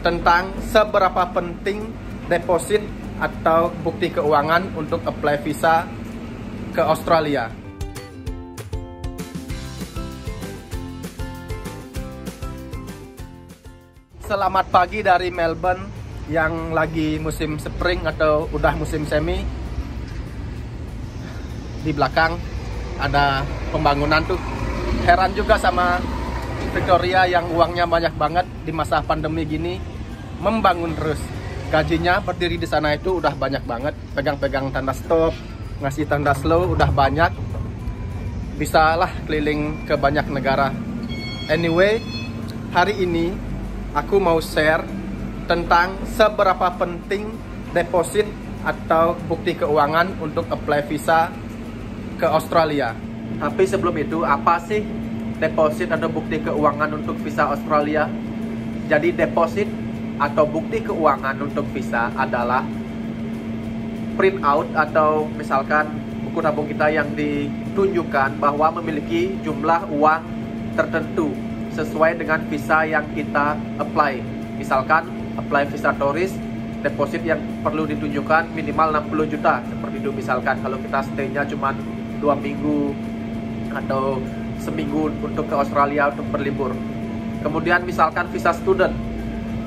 tentang seberapa penting deposit atau bukti keuangan untuk apply visa ke Australia. Selamat pagi dari Melbourne yang lagi musim spring atau udah musim semi. Di belakang ada pembangunan tuh. Heran juga sama Victoria yang uangnya banyak banget di masa pandemi gini, membangun terus. Gajinya berdiri di sana itu udah banyak banget, pegang-pegang tanda stop, ngasih tanda slow udah banyak. Bisalah keliling ke banyak negara. Anyway, hari ini aku mau share tentang seberapa penting deposit atau bukti keuangan untuk apply visa ke Australia. Tapi sebelum itu, apa sih deposit atau bukti keuangan untuk visa Australia? Jadi deposit atau bukti keuangan untuk visa adalah print out atau misalkan buku tabung kita yang ditunjukkan bahwa memiliki jumlah uang tertentu sesuai dengan visa yang kita apply. Misalkan apply visa turis, deposit yang perlu ditunjukkan minimal 60 juta. Seperti itu misalkan kalau kita stay-nya cuma 2 minggu atau seminggu untuk ke Australia untuk berlibur. Kemudian misalkan visa student,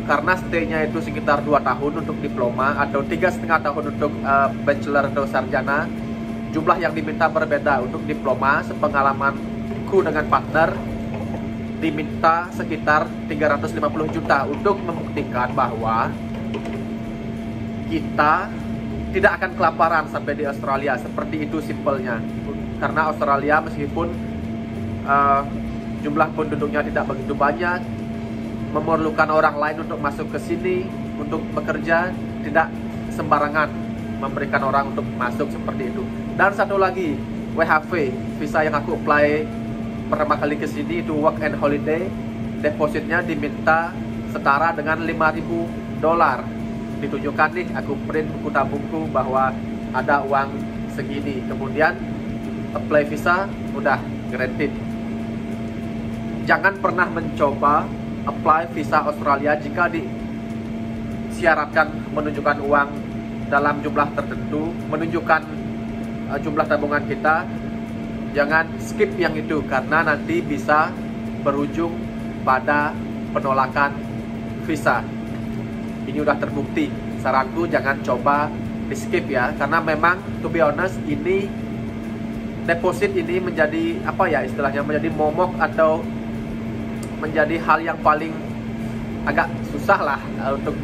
karena stay-nya itu sekitar 2 tahun untuk diploma atau 3,5 tahun untuk bachelor atau sarjana. Jumlah yang diminta berbeda. Untuk diploma, sepengalamanku dengan partner, diminta sekitar 350 juta untuk membuktikan bahwa kita tidak akan kelaparan sampai di Australia. Seperti itu simpelnya. Karena Australia meskipun jumlah penduduknya tidak begitu banyak, memerlukan orang lain untuk masuk ke sini untuk bekerja, tidak sembarangan memberikan orang untuk masuk seperti itu. Dan satu lagi, WHV, visa yang aku apply pertama kali ke sini itu work and holiday, depositnya diminta setara dengan $5.000. Ditunjukkan nih, aku print buku tabungku bahwa ada uang segini. Kemudian apply visa udah granted. Jangan pernah mencoba apply visa Australia jika disyaratkan menunjukkan uang dalam jumlah tertentu, menunjukkan jumlah tabungan kita. Jangan skip yang itu karena nanti bisa berujung pada penolakan visa. Ini udah terbukti. Saranku jangan coba di skip ya, karena memang to be honest ini deposit ini menjadi apa ya istilahnya, menjadi momok atau menjadi hal yang paling agak susah lah untuk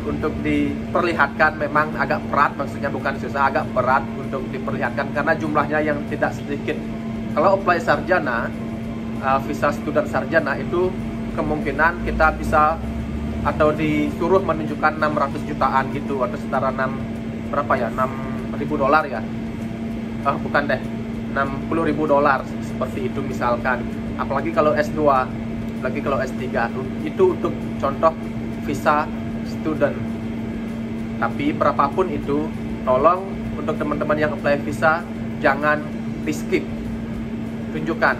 untuk diperlihatkan. Memang agak berat, maksudnya bukan susah, agak berat untuk diperlihatkan karena jumlahnya yang tidak sedikit. Kalau apply sarjana, visa student sarjana itu kemungkinan kita bisa atau disuruh menunjukkan 600 jutaan gitu, atau setara $6.000 ya. Bukan deh, $60.000 seperti itu misalkan. Apalagi kalau S2, apalagi kalau S3, itu untuk contoh visa student. Tapi berapapun itu, tolong untuk teman-teman yang apply visa jangan di skip, tunjukkan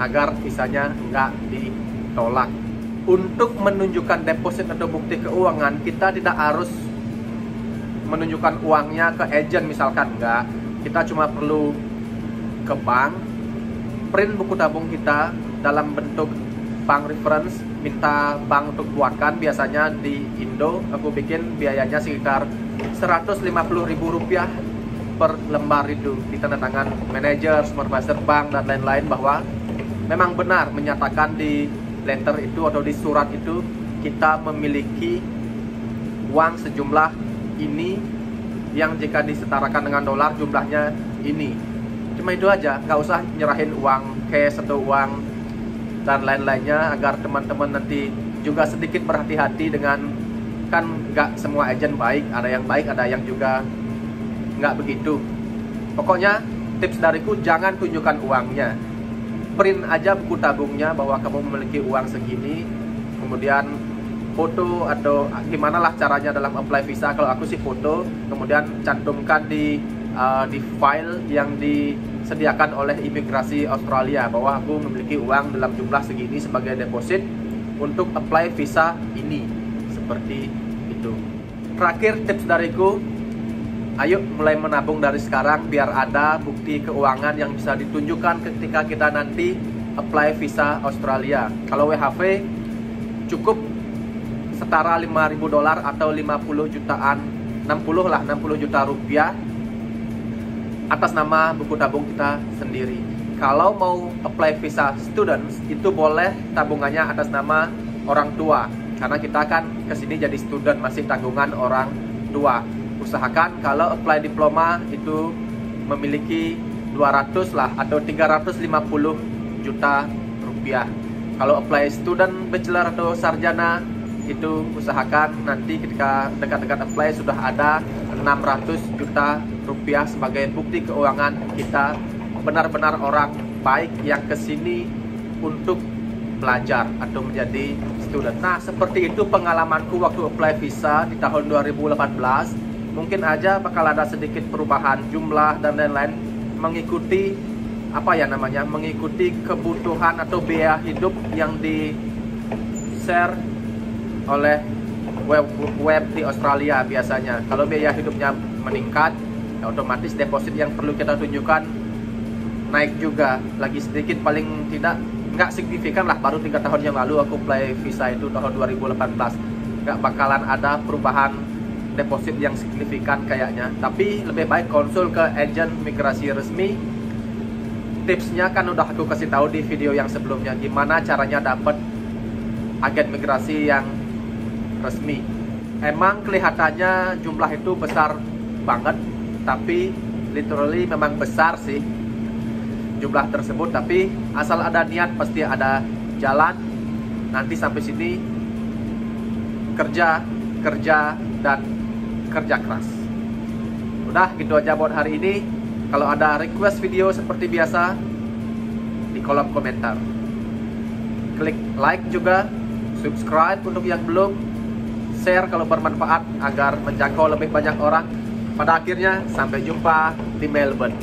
agar visanya nggak ditolak. Untuk menunjukkan deposit atau bukti keuangan, kita tidak harus menunjukkan uangnya ke agent misalkan, enggak. Kita cuma perlu ke bank, print buku tabung kita dalam bentuk bank reference, minta bank untuk buatkan. Biasanya di Indo aku bikin biayanya sekitar Rp150.000 per lembar itu, ditandatangan manajer, supervisor bank dan lain-lain bahwa memang benar menyatakan di letter itu atau di surat itu kita memiliki uang sejumlah ini yang jika disetarakan dengan dolar jumlahnya ini. Cuma itu aja, nggak usah nyerahin uang cash atau uang dan lain-lainnya, agar teman-teman nanti juga sedikit berhati-hati dengan, kan nggak semua agent baik, ada yang baik, ada yang juga nggak begitu. Pokoknya tips dariku, jangan tunjukkan uangnya, print aja buku tabungnya bahwa kamu memiliki uang segini, kemudian foto atau gimana lah caranya dalam apply visa. Kalau aku sih foto, kemudian cantumkan di file yang disediakan oleh imigrasi Australia bahwa aku memiliki uang dalam jumlah segini sebagai deposit untuk apply visa ini. Seperti itu. Terakhir tips dariku, ayo mulai menabung dari sekarang biar ada bukti keuangan yang bisa ditunjukkan ketika kita nanti apply visa Australia. Kalau WHV cukup setara $5.000 atau 50 jutaan, 60 juta rupiah atas nama buku tabung kita sendiri. Kalau mau apply visa students itu boleh tabungannya atas nama orang tua, karena kita kan kesini jadi student, masih tanggungan orang tua. Usahakan kalau apply diploma itu memiliki 200 lah atau 350 juta rupiah. Kalau apply student, bachelor atau sarjana itu usahakan nanti ketika dekat-dekat apply sudah ada 600 juta rupiah sebagai bukti keuangan kita benar-benar orang baik yang kesini untuk belajar atau menjadi student. Nah, seperti itu pengalamanku waktu apply visa di tahun 2018. Mungkin aja bakal ada sedikit perubahan jumlah dan lain-lain mengikuti mengikuti kebutuhan atau biaya hidup yang di share oleh web di Australia biasanya. Kalau biaya hidupnya meningkat, ya otomatis deposit yang perlu kita tunjukkan naik juga lagi sedikit, paling tidak nggak signifikan lah. Baru 3 tahun yang lalu aku apply visa itu tahun 2018, nggak bakalan ada perubahan deposit yang signifikan kayaknya. Tapi lebih baik konsul ke agen migrasi resmi. Tipsnya kan udah aku kasih tahu di video yang sebelumnya, gimana caranya dapat agen migrasi yang resmi. Emang kelihatannya jumlah itu besar banget, tapi literally memang besar sih jumlah tersebut. Tapi asal ada niat pasti ada jalan. Nanti sampai sini kerja dan kerja keras. Udah gitu aja buat hari ini. Kalau ada request video seperti biasa di kolom komentar. Klik like juga, subscribe untuk yang belum, share kalau bermanfaat agar menjangkau lebih banyak orang. Pada akhirnya sampai jumpa di Melbourne.